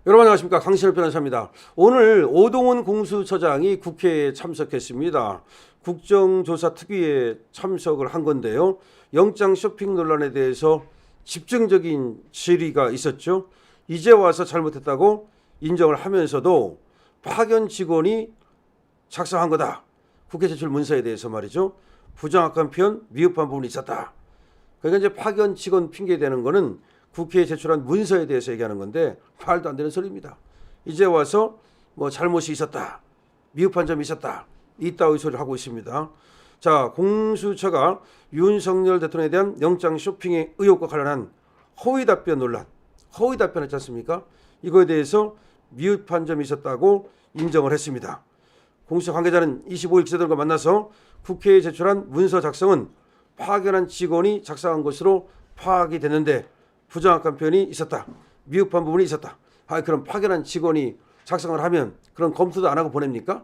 여러분 안녕하십니까, 강신업 변호사입니다. 오늘 오동훈 공수처장이 국회에 참석했습니다. 국정조사특위에 참석을 한 건데요. 영장 쇼핑 논란에 대해서 집중적인 질의가 있었죠. 이제 와서 잘못했다고 인정을 하면서도 파견 직원이 작성한 거다. 국회 제출 문서에 대해서 말이죠. 부정확한 표현, 미흡한 부분이 있었다. 그러니까 이제 파견 직원 핑계대는 거는 국회에 제출한 문서에 대해서 얘기하는 건데 말도 안 되는 소리입니다. 이제 와서 뭐 잘못이 있었다, 미흡한 점이 있었다, 이따위 소리를 하고 있습니다. 자, 공수처가 윤석열 대통령에 대한 영장 쇼핑의 의혹과 관련한 허위 답변 논란, 허위 답변했지 않습니까? 이거에 대해서 미흡한 점이 있었다고 인정을 했습니다. 공수처 관계자는 25일 기자들과 만나서 국회에 제출한 문서 작성은 파견한 직원이 작성한 것으로 파악이 됐는데 부정확한 표현이 있었다, 미흡한 부분이 있었다. 그럼 파견한 직원이 작성을 하면 그런 검토도 안 하고 보냅니까?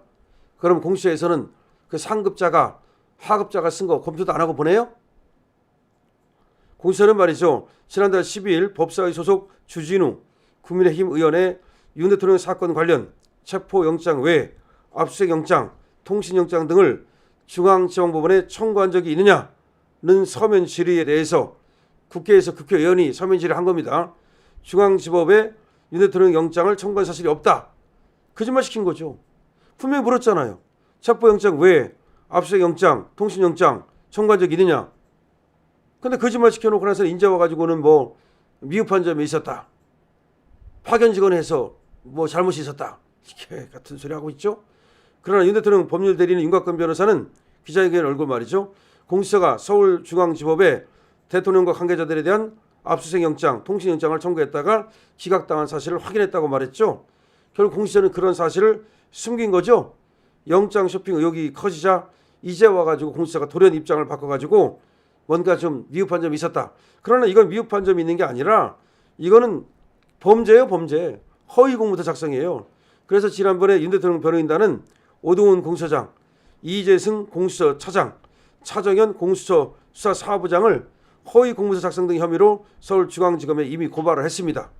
그럼 공수처에서는 그 상급자가 하급자가 쓴 거 검토도 안 하고 보내요? 공수처는 말이죠, 지난달 12일 법사위 소속 주진우 국민의힘 의원의 윤 대통령 사건 관련 체포영장 외에 압수수색영장, 통신영장 등을 중앙지방법원에 청구한 적이 있느냐는 서면 질의에 대해서 국회에서 국회의원이 서면 질의를 한 겁니다. 중앙지법에 윤 대통령 영장을 청구한 사실이 없다. 거짓말 시킨 거죠. 분명히 물었잖아요. 체포영장 외에 압수수색영장, 통신영장 청구한 적이 있느냐. 근데 거짓말 시켜놓고 나서 인제 와가지고는 뭐 미흡한 점이 있었다, 파견 직원에서 뭐 잘못이 있었다, 이렇게 같은 소리 하고 있죠. 그러나 윤 대통령 법률 대리인 윤곽근 변호사는 기자회견을 열고 말이죠, 공수처가 서울중앙지법에 대통령과 관계자들에 대한 압수수색영장, 통신영장을 청구했다가 기각당한 사실을 확인했다고 말했죠. 결국 공수처는 그런 사실을 숨긴 거죠. 영장 쇼핑 의혹이 커지자 이제 와가지고 공수처가 돌연 입장을 바꿔가지고 뭔가 좀 미흡한 점이 있었다. 그러나 이건 미흡한 점이 있는 게 아니라 이거는 범죄예요, 범죄. 허위 공문서 작성이에요. 그래서 지난번에 윤 대통령 변호인단은 오동훈 공수처장, 이재승 공수처 차장, 차정현 공수처 수사사부장을 허위 공문서 작성 등 혐의로 서울중앙지검에 이미 고발을 했습니다.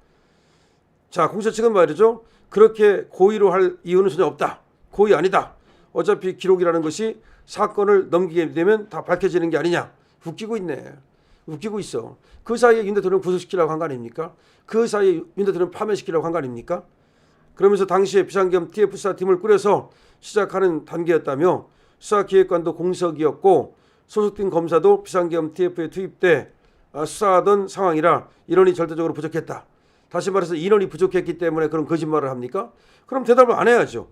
자, 공수처 측은 말이죠, 그렇게 고의로 할 이유는 전혀 없다, 고의 아니다, 어차피 기록이라는 것이 사건을 넘기게 되면 다 밝혀지는 게 아니냐. 웃기고 있네. 웃기고 있어. 그 사이에 윤 대통령 구속시키려고 한 거 아닙니까? 그 사이에 윤 대통령 파면시키려고 한 거 아닙니까? 그러면서 당시에 비상겸 TF 수사팀을 꾸려서 시작하는 단계였다며 수사기획관도 공석이었고 소속팀 검사도 비상겸 TF에 투입돼 수사하던 상황이라 인원이 절대적으로 부족했다. 다시 말해서 인원이 부족했기 때문에 그런 거짓말을 합니까? 그럼 대답을 안 해야죠.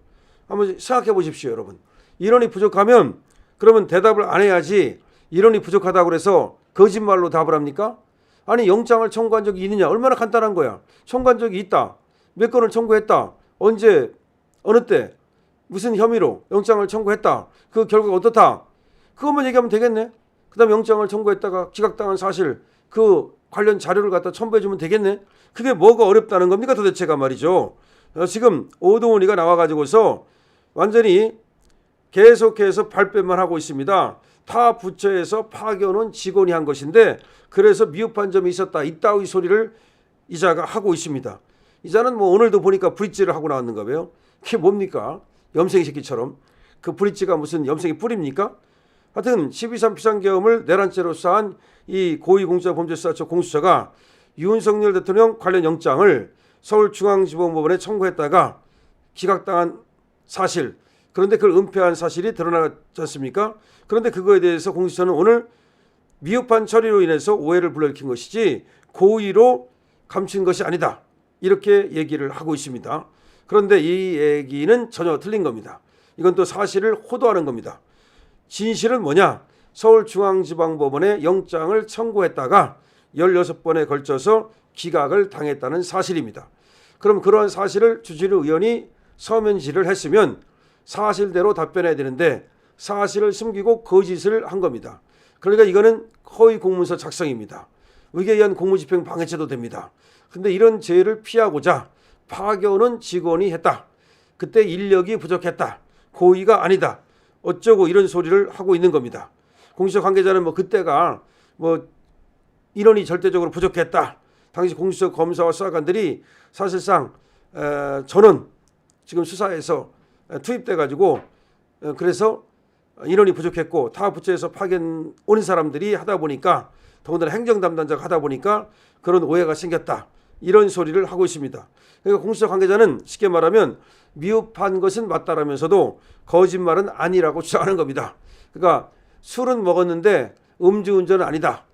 한번 생각해 보십시오, 여러분. 인원이 부족하면 그러면 대답을 안 해야지. 인원이 부족하다고 그래서 거짓말로 답을 합니까? 아니, 영장을 청구한 적이 있느냐? 얼마나 간단한 거야. 청구한 적이 있다. 몇 건을 청구했다. 언제, 어느 때, 무슨 혐의로 영장을 청구했다. 그 결과가 어떻다. 그것만 얘기하면 되겠네. 그 다음에 영장을 청구했다가 기각당한 사실, 그 관련 자료를 갖다 첨부해주면 되겠네. 그게 뭐가 어렵다는 겁니까 도대체가 말이죠. 지금 오동훈이가 나와가지고서 완전히 계속해서 발뺌만 하고 있습니다. 타 부처에서 파견온 직원이 한 것인데 그래서 미흡한 점이 있었다, 이따위 소리를 이자가 하고 있습니다. 이자는 뭐 오늘도 보니까 브릿지를 하고 나왔는가 봐요. 그게 뭡니까? 염생이 새끼처럼. 그 브릿지가 무슨 염생이 뿌립니까? 하여튼 12.3 비상계엄을 내란죄로 수사한 이 고위공직자범죄수사처 공수처가 윤석열 대통령 관련 영장을 서울중앙지법법원에 청구했다가 기각당한 사실, 그런데 그걸 은폐한 사실이 드러나지 않습니까? 그런데 그거에 대해서 공수처는 오늘 미흡한 처리로 인해서 오해를 불러일으킨 것이지 고의로 감춘 것이 아니다, 이렇게 얘기를 하고 있습니다. 그런데 이 얘기는 전혀 틀린 겁니다. 이건 또 사실을 호도하는 겁니다. 진실은 뭐냐? 서울중앙지방법원에 영장을 청구했다가 16번에 걸쳐서 기각을 당했다는 사실입니다. 그럼 그러한 사실을 주진우 의원이 서면 질의를 했으면 사실대로 답변해야 되는데 사실을 숨기고 거짓을 한 겁니다. 그러니까 이거는 허위 공문서 작성입니다. 의계에 의한 공무집행 방해죄도 됩니다. 근데 이런 죄를 피하고자 파견은 직원이 했다, 그때 인력이 부족했다, 고의가 아니다, 어쩌고 이런 소리를 하고 있는 겁니다. 공수처 관계자는 뭐 그때가 뭐 인원이 절대적으로 부족했다, 당시 공수처 검사와 수사관들이 사실상 전원 지금 수사에서 투입돼 가지고 그래서 인원이 부족했고 타 부처에서 파견 오는 사람들이 하다 보니까 더군다나 행정 담당자가 하다 보니까 그런 오해가 생겼다. 이런 소리를 하고 있습니다. 그러니까 공수처 관계자는 쉽게 말하면 미흡한 것은 맞다라면서도 거짓말은 아니라고 주장하는 겁니다. 그러니까 술은 먹었는데 음주운전은 아니다.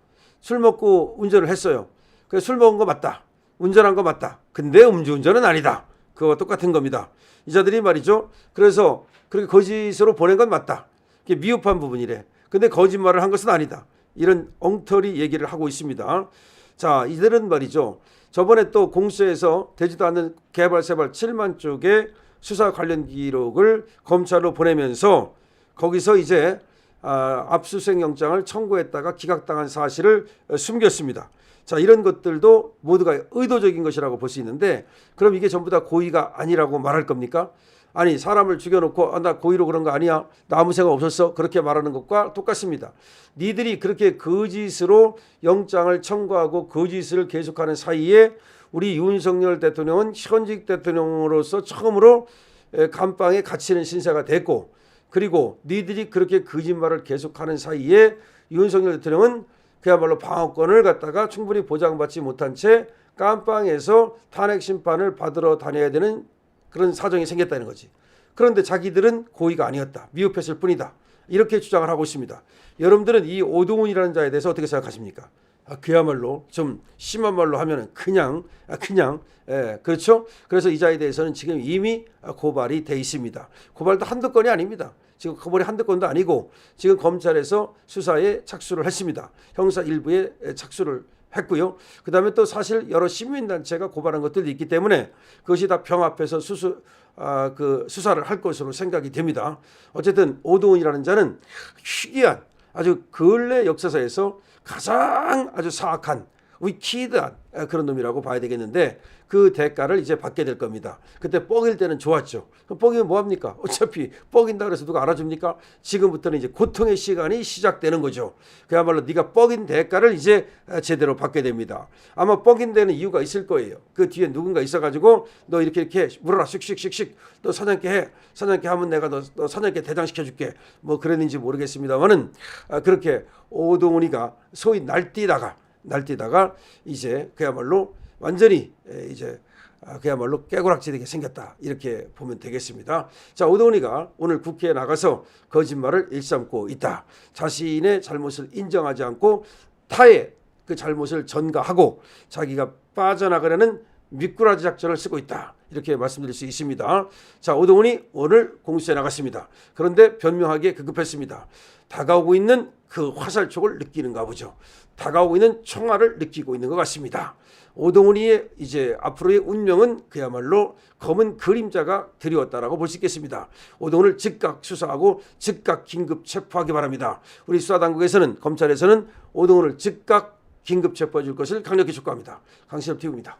술 먹고 운전을 했어요. 그래서 술 먹은 거 맞다. 운전한 거 맞다. 근데 음주운전은 아니다. 그거와 똑같은 겁니다. 이자들이 말이죠. 그래서 그렇게 거짓으로 보낸 건 맞다. 이게 미흡한 부분이래. 근데 거짓말을 한 것은 아니다. 이런 엉터리 얘기를 하고 있습니다. 자, 이들은 말이죠. 저번에 또 공수처에서 되지도 않는 개발세발 7만 쪽의 수사 관련 기록을 검찰로 보내면서 거기서 이제 압수수색 영장을 청구했다가 기각당한 사실을 숨겼습니다. 자, 이런 것들도 모두가 의도적인 것이라고 볼 수 있는데 그럼 이게 전부 다 고의가 아니라고 말할 겁니까? 아니 사람을 죽여놓고 나 고의로 그런 거 아니야. 나 아무 생각 없었어. 그렇게 말하는 것과 똑같습니다. 니들이 그렇게 거짓으로 영장을 청구하고 거짓을 계속하는 사이에 우리 윤석열 대통령은 현직 대통령으로서 처음으로 감방에 갇히는 신세가 됐고 그리고 니들이 그렇게 거짓말을 계속하는 사이에 윤석열 대통령은 그야말로 방어권을 갖다가 충분히 보장받지 못한 채 감방에서 탄핵 심판을 받으러 다녀야 되는 그런 사정이 생겼다는 거지. 그런데 자기들은 고의가 아니었다. 미흡했을 뿐이다. 이렇게 주장을 하고 있습니다. 여러분들은 이 오동훈이라는 자에 대해서 어떻게 생각하십니까? 그야말로 좀 심한 말로 하면은 그냥 그렇죠? 그래서 이 자에 대해서는 지금 이미 고발이 돼 있습니다. 고발도 한두 건이 아닙니다. 지금 고발이 한두 건도 아니고 지금 검찰에서 수사에 착수를 했습니다. 형사 일부에 착수를 했고요. 그 다음에 또 사실 여러 시민단체가 고발한 것들이 있기 때문에 그것이 다 병합해서 수사를 할 것으로 생각이 됩니다. 어쨌든 오동훈이라는 자는 희귀한 아주 근래 역사사에서 가장 아주 사악한 위키드한 그런 놈이라고 봐야 되겠는데 그 대가를 이제 받게 될 겁니다. 그때 뻑일 때는 좋았죠. 뻑이면 뭐합니까? 어차피 뻑인다 그래서 누가 알아줍니까? 지금부터는 이제 고통의 시간이 시작되는 거죠. 그야말로 네가 뻑인 대가를 이제 제대로 받게 됩니다. 아마 뻑인 데는 이유가 있을 거예요. 그 뒤에 누군가 있어가지고 너 이렇게 물어라 씩씩씩씩 너 사냥개 해. 사냥개 하면 내가 너 사냥개 대장시켜줄게. 뭐 그랬는지 모르겠습니다만은 그렇게 오동훈이가 소위 날뛰다가 이제 그야말로 완전히 이제 그야말로 깨고락지되게 생겼다 이렇게 보면 되겠습니다. 자, 오동훈이가 오늘 국회에 나가서 거짓말을 일삼고 있다. 자신의 잘못을 인정하지 않고 타의 그 잘못을 전가하고 자기가 빠져나가려는 미꾸라지 작전을 쓰고 있다. 이렇게 말씀드릴 수 있습니다. 자, 오동훈이 오늘 공수처에 나갔습니다. 그런데 변명하기에 급급했습니다. 다가오고 있는 그 화살촉을 느끼는가 보죠. 다가오고 있는 총알을 느끼고 있는 것 같습니다. 오동훈이의 이제 앞으로의 운명은 그야말로 검은 그림자가 드리웠다라고 볼 수 있겠습니다. 오동훈을 즉각 수사하고 즉각 긴급 체포하기 바랍니다. 우리 수사당국에서는 검찰에서는 오동훈을 즉각 긴급 체포해 줄 것을 강력히 촉구합니다. 강신업 TV입니다.